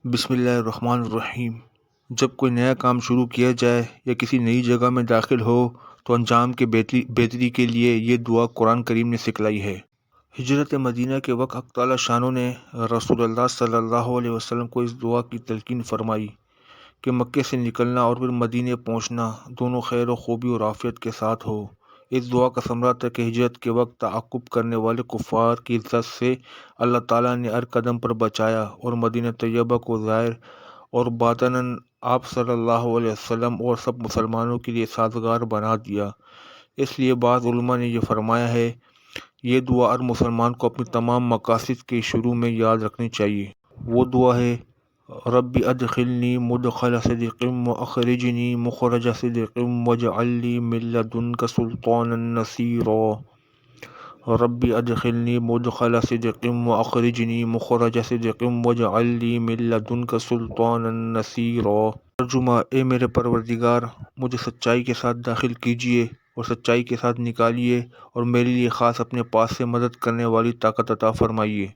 بسم اللہ الرحمن الرحیم۔ جب کوئی نیا کام شروع کیا جائے یا کسی نئی جگہ میں داخل ہو تو انجام کے بہتری کے لیے یہ دعا قرآن کریم نے سکھلائی ہے۔ ہجرت مدینہ کے وقت حق تعالی شانوں نے رسول اللہ صلی اللہ علیہ وسلم کو اس دعا کی تلقین فرمائی کہ مکے سے نکلنا اور پھر مدینے پہنچنا دونوں خیر و خوبی اور عافیت کے ساتھ ہو۔ اس دعا کا ثمرہ تھا کہ ہجرت کے وقت تعاقب کرنے والے کفار کی عزت سے اللہ تعالیٰ نے ہر قدم پر بچایا اور مدینہ طیبہ کو ظاہر اور باطناً آپ صلی اللہ علیہ وسلم اور سب مسلمانوں کے لیے سازگار بنا دیا۔ اس لیے بعض علماء نے یہ فرمایا ہے یہ دعا ہر مسلمان کو اپنی تمام مقاصد کے شروع میں یاد رکھنی چاہیے۔ وہ دعا ہے ربی ادخلنی مدخل صدق واخرجنی مخرج صدق واجعل لی من لدنک سلطانا نصیرا۔ ربی ادخلنی مدخل صدق واخرجنی مخرج صدق واجعل لی من لدنک سلطانا نصیرا۔ ترجمہ: اے میرے پروردگار، مجھے سچائی کے ساتھ داخل کیجیے اور سچائی کے ساتھ نکالیے اور میرے لیے خاص اپنے پاس سے مدد کرنے والی طاقت عطا فرمائیے۔